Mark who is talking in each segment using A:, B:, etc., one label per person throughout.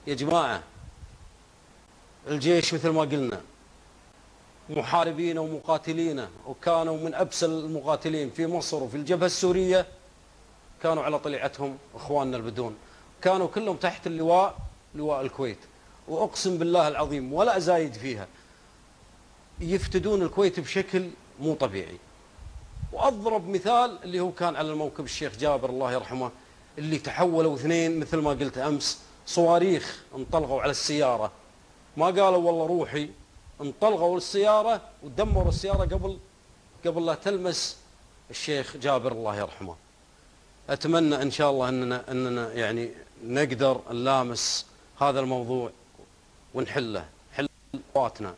A: يا جماعة الجيش مثل ما قلنا محاربين ومقاتلين، وكانوا من أبسل المقاتلين في مصر وفي الجبهة السورية، كانوا على طليعتهم إخواننا البدون، كانوا كلهم تحت اللواء، لواء الكويت. وأقسم بالله العظيم ولا أزايد فيها، يفتدون الكويت بشكل مو طبيعي. وأضرب مثال اللي هو كان على الموكب الشيخ جابر الله يرحمه، اللي تحولوا اثنين مثل ما قلت أمس، صواريخ انطلقوا على السيارة، ما قالوا والله روحي، انطلقوا السيارة ودمروا السيارة قبل لا تلمس الشيخ جابر الله يرحمه. أتمنى إن شاء الله أننا يعني نقدر نلامس هذا الموضوع ونحله، حل أخواتنا،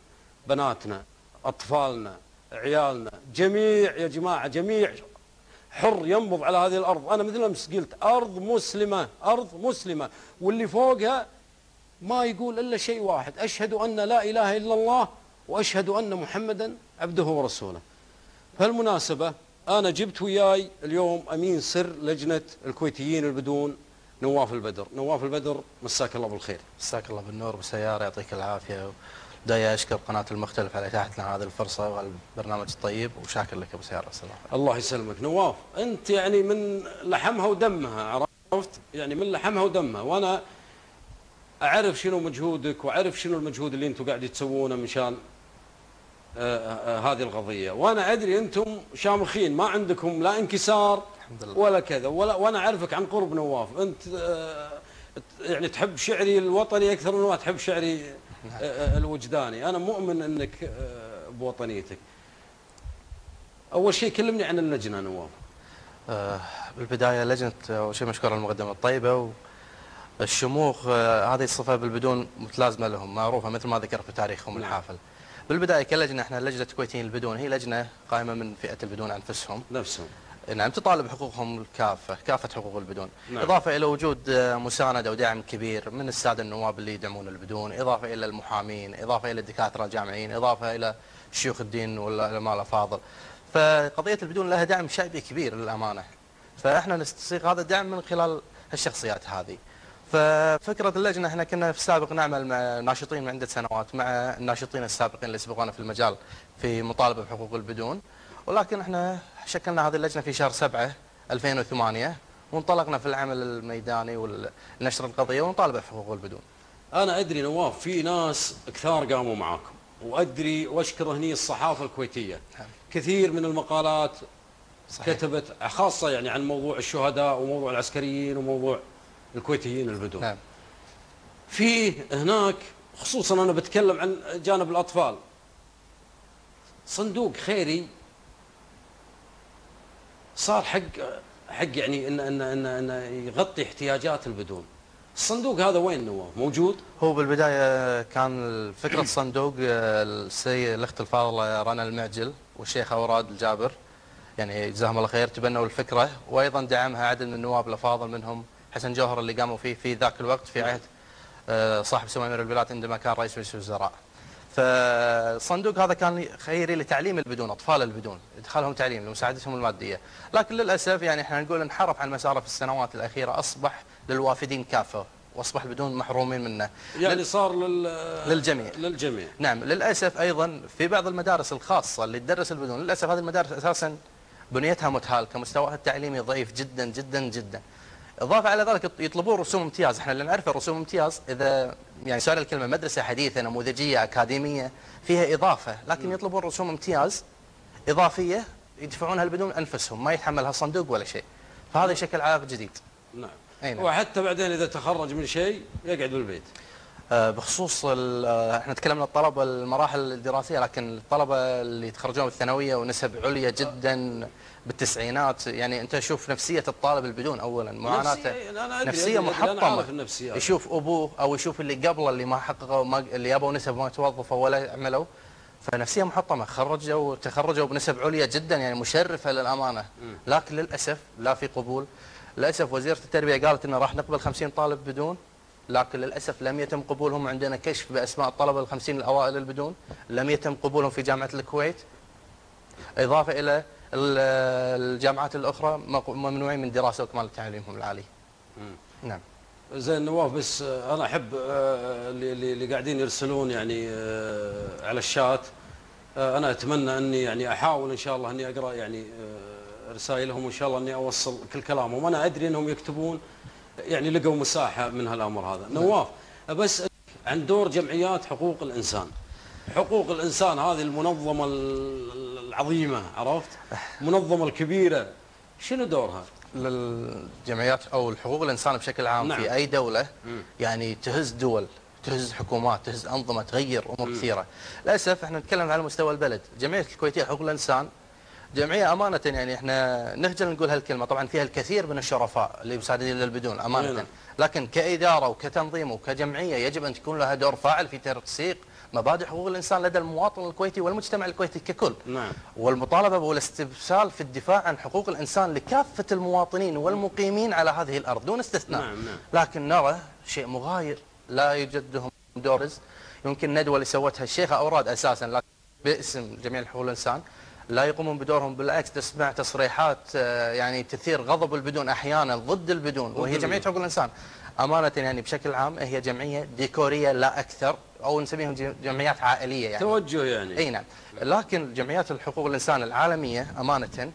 A: بناتنا، أطفالنا، عيالنا، جميع يا جماعة، جميع حر ينبض على هذه الأرض. أنا مثل أمس قلت أرض مسلمة، أرض مسلمة، واللي فوقها ما يقول إلا شيء واحد: أشهد أن لا إله إلا الله وأشهد أن محمدا عبده ورسوله. بهالمناسبة أنا جبت وياي اليوم أمين سر لجنة الكويتيين البدون نواف البدر. نواف البدر مساك الله بالخير.
B: مساك الله بالنور بالسيارة، يعطيك العافية. بداية أشكر قناة المختلف على إتاحة لنا هذه الفرصة والبرنامج الطيب، وشاكر لك أبو سيارة الصراحة.
A: الله يسلمك. نواف أنت يعني من لحمها ودمها، عرفت؟ يعني من لحمها ودمها، وأنا أعرف شنو مجهودك وأعرف شنو المجهود اللي أنتم قاعدين تسوونه مشان هذه القضية، وأنا أدري أنتم شامخين، ما عندكم لا انكسار ولا كذا، وأنا أعرفك عن قرب نواف. أنت يعني تحب شعري الوطني أكثر من ما تحب شعري الوجداني. أنا مؤمن أنك بوطنيتك. أول شيء كلمني عن اللجنة نواف.
B: بالبداية لجنة، أول شيء مشكور على المقدمة الطيبة. والشموخ هذه الصفة بالبدون متلازمة لهم، معروفة مثل ما ذكر في تاريخهم الحافل. بالبداية كلجنة احنا لجنة الكويتيين البدون هي لجنة قائمة من فئة البدون أنفسهم. نعم، تطالب حقوقهم كافة حقوق البدون. نعم. إضافة إلى وجود مساندة ودعم كبير من السادة النواب اللي يدعمون البدون، إضافة إلى المحامين، إضافة إلى الدكاترة الجامعيين، إضافة إلى شيوخ الدين والعلماء الأفاضل. فقضية البدون لها دعم شعبي كبير للأمانة، فإحنا نستسيغ هذا الدعم من خلال الشخصيات هذه. ففكرة اللجنة احنا كنا في السابق نعمل مع ناشطين من عدة سنوات، مع الناشطين السابقين اللي سبقونا في المجال في مطالبة بحقوق البدون، ولكن احنا شكلنا هذه اللجنة في شهر 7 2008 وانطلقنا في العمل الميداني ونشر القضية ونطالب بحقوق البدون.
A: أنا أدري نواف في ناس كثار قاموا معاكم، وأدري وأشكر هني الصحافة الكويتية. كثير من المقالات صحيح. كتبت خاصة يعني عن موضوع الشهداء وموضوع العسكريين وموضوع الكويتيين البدون. نعم. في هناك خصوصا أنا بتكلم عن جانب الأطفال، صندوق خيري صار حق يعني إن يغطي احتياجات البدون. الصندوق هذا وين نواف؟ موجود؟
B: هو بالبداية كان فكرة الصندوق الأخت الفاضلة رنا المعجل والشيخ أوراد الجابر، يعني جزاهم الله خير، تبنوا الفكرة، وأيضا دعمها عدد من النواب الأفاضل منهم حسن جوهر اللي قاموا فيه في ذاك الوقت في عهد صاحب سمو أمير البلاد عندما كان رئيس مجلس الوزراء. فالصندوق هذا كان خيري لتعليم البدون، أطفال البدون، إدخالهم تعليم لمساعدتهم المادية، لكن للأسف يعني احنا نقول انحرف عن مساره في السنوات الأخيرة، أصبح للوافدين كافة وأصبح البدون محرومين منه،
A: يعني صار
B: للجميع. نعم، للأسف أيضا في بعض المدارس الخاصة اللي تدرس البدون، للأسف هذه المدارس أساسا بنيتها متهالكة، مستواها التعليمي ضعيف جدا جدا جدا. إضافة على ذلك يطلبون رسوم امتياز، احنا اللي نعرفه رسوم امتياز إذا يعني سؤال الكلمة مدرسة حديثة نموذجية أكاديمية فيها إضافة، لكن يطلبون رسوم امتياز إضافية يدفعونها البدون أنفسهم، ما يتحملها الصندوق ولا شيء، فهذا شكل عائق جديد.
A: نعم. نعم. وحتى بعدين إذا تخرج من شيء يقعد بالبيت.
B: بخصوص احنا تكلمنا الطلبة المراحل الدراسية، لكن الطلبة اللي يتخرجون بالثانوية ونسب عليا جدا بالتسعينات، يعني انت شوف نفسية الطالب البدون اولا، معاناته نفسية محطمة، يشوف ابوه او يشوف اللي قبله اللي ما حققوا اللي يبوا نسب ما توظفوا ولا عملوا، فنفسية محطمة، تخرجوا بنسب عليا جدا يعني مشرفة للأمانة، لكن للأسف لا في قبول. للأسف وزيرة التربية قالت انه راح نقبل 50 طالب بدون، لكن للأسف لم يتم قبولهم. عندنا كشف بأسماء الطلبة ال50 الأوائل البدون، لم يتم قبولهم في جامعة الكويت، إضافة إلى الجامعات الأخرى ممنوعين من دراسة وإكمال تعليمهم العالي. نعم.
A: زين نواف، بس انا احب اللي قاعدين يرسلون يعني على الشات، انا اتمنى اني يعني احاول ان شاء الله اني اقرا يعني رسائلهم، وان شاء الله اني اوصل كل كلامهم. انا ادري انهم يكتبون يعني لقوا مساحه من هالامر هذا. نواف، بس عن دور جمعيات حقوق الانسان. حقوق الانسان هذه المنظمه العظيمه، عرفت؟ المنظمه الكبيره، شنو دورها؟
B: للجمعيات او الحقوق الانسان بشكل عام في اي دوله يعني تهز دول، تهز حكومات، تهز انظمه، تغير امور كثيره. للاسف احنا نتكلم على مستوى البلد. جمعيه الكويتيه لحقوق الانسان جمعيه امانه، يعني احنا نخجل نقول هالكلمه، طبعا فيها الكثير من الشرفاء اللي مساعدين للبدون امانه، لكن كاداره وكتنظيم وكجمعيه يجب ان تكون لها دور فاعل في ترسيخ مبادئ حقوق الانسان لدى المواطن الكويتي والمجتمع الكويتي ككل.
A: نعم.
B: والمطالبه والاستبسال في الدفاع عن حقوق الانسان لكافه المواطنين والمقيمين على هذه الارض دون استثناء.
A: نعم.
B: لكن نرى شيء مغاير، لا يوجد لهم دورز. يمكن الندوه اللي سوتها الشيخه اوراد اساسا لكن باسم جمعيه حقوق الانسان لا يقومون بدورهم، بالعكس تسمع تصريحات يعني تثير غضب البدون احيانا ضد البدون، وهي جمعيه حقوق الانسان امانه يعني بشكل عام هي جمعيه ديكوريه لا اكثر، او نسميهم جمعيات عائليه يعني
A: توجه يعني.
B: اي نعم. لكن جمعيات الحقوق الانسان العالميه امانه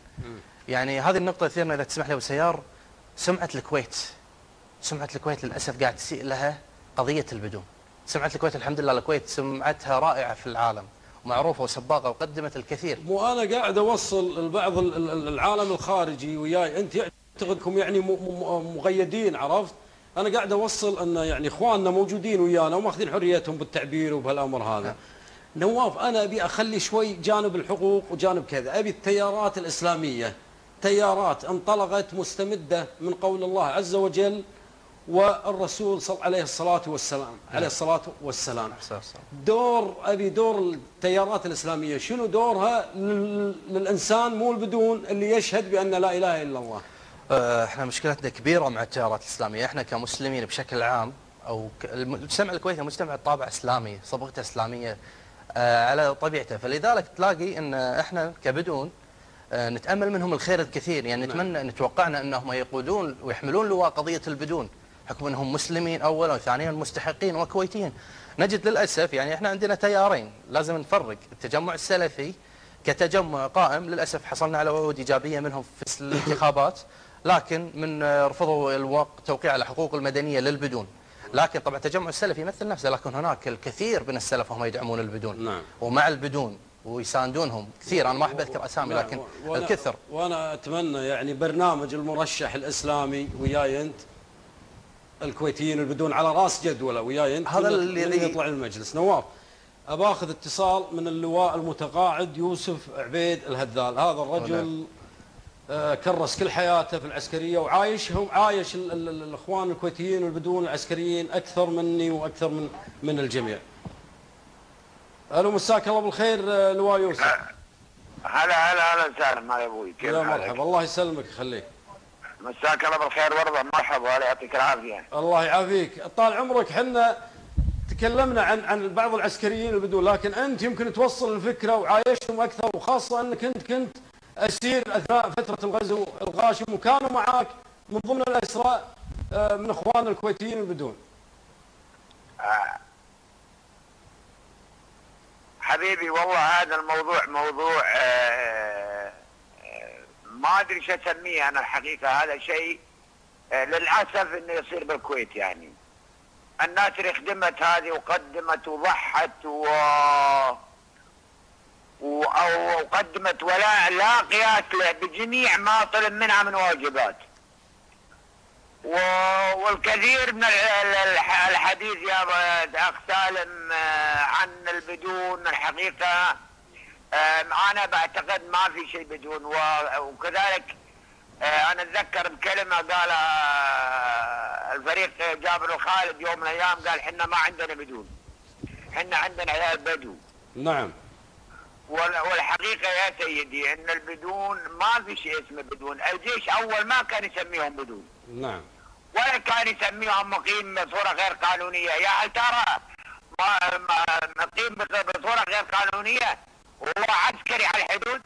B: يعني هذه النقطه تثيرنا اذا تسمح لي ابو سيار. سمعه الكويت للاسف قاعد تسيء لها قضيه البدون. سمعه الكويت الحمد لله، الكويت سمعتها رائعه في العالم ومعروفه وسباقه وقدمت الكثير.
A: مو انا قاعد اوصل البعض العالم الخارجي وياي، انت يعتقدكم يعني مقيدين، عرفت؟ انا قاعد اوصل ان يعني اخواننا موجودين ويانا وماخذين حريتهم بالتعبير وبهالامر هذا. نواف، انا ابي اخلي شوي جانب الحقوق وجانب كذا. ابي التيارات الاسلاميه، تيارات انطلقت مستمده من قول الله عز وجل والرسول عليه الصلاة والسلام. ابي دور التيارات الاسلاميه، شنو دورها للانسان مو البدون اللي يشهد بان لا اله الا الله.
B: احنا مشكلتنا كبيره مع التيارات الاسلاميه، احنا كمسلمين بشكل عام او المجتمع الكويتي مجتمع الطابع اسلامي، صبغته اسلاميه على طبيعته، فلذلك تلاقي ان احنا كبدون نتامل منهم الخير الكثير، يعني نتمنى نتوقعنا انهم يقودون ويحملون لواء قضيه البدون حكم انهم مسلمين اولا وثانيا مستحقين وكويتيين. نجد للاسف يعني احنا عندنا تيارين لازم نفرق. التجمع السلفي كتجمع قائم للاسف حصلنا على وعود ايجابيه منهم في الانتخابات، لكن من رفضوا التوقيع على حقوق المدنيه للبدون. لكن طبعا التجمع السلفي يمثل نفسه، لكن هناك الكثير من السلف هم يدعمون البدون.
A: نعم.
B: ومع البدون ويساندونهم كثير، انا ما احب اذكر اسامي لكن الكثر.
A: وانا اتمنى يعني برنامج المرشح الاسلامي وياي انت، الكويتيين البدون على راس جدوله وياي انت،
B: هذا اللي
A: يطلع المجلس. نواف، اباخذ اتصال من اللواء المتقاعد يوسف عبيد الهذال. هذا الرجل كرس كل حياته في العسكريه وعايشهم، عايش الاخوان الكويتيين والبدون العسكريين اكثر مني واكثر من الجميع. الو، مساك الله بالخير لواء يوسف.
C: هلا وسهلا يا ابوي، كيف
A: حالك؟ يا مرحبا، الله يسلمك يخليك.
C: مساك الله بالخير ورضا، مرحبا، الله يعطيك العافيه.
A: الله يعافيك، طال عمرك. احنا تكلمنا عن بعض العسكريين البدون، لكن انت يمكن توصل الفكره وعايشتهم اكثر، وخاصه انك كنت اسير اثناء فتره الغزو الغاشم، وكانوا معك من ضمن الاسرى من اخواننا الكويتيين البدون.
C: حبيبي والله هذا الموضوع موضوع ما ادري شو اسميه انا الحقيقه. هذا شيء للاسف انه يصير بالكويت. يعني الناس اللي خدمت هذه وقدمت وضحت وقدمت ولاء لا قياس له بجميع ما طلب منها من واجبات، والكثير من الحديث يا اخ سالم عن البدون الحقيقه انا بعتقد ما في شيء بدون. وكذلك انا اتذكر بكلمه قالها الفريق جابر الخالد يوم من الايام، قال احنا ما عندنا بدون، احنا عندنا عيال بدو.
A: نعم.
C: والحقيقه يا سيدي ان البدون ما في شيء اسمه بدون. الجيش اول ما كان يسميهم بدون.
A: نعم.
C: ولا كان يسميهم مقيم بصوره غير قانونيه. يا هل ترى مقيم بصوره غير قانونيه هو عسكري على الحدود؟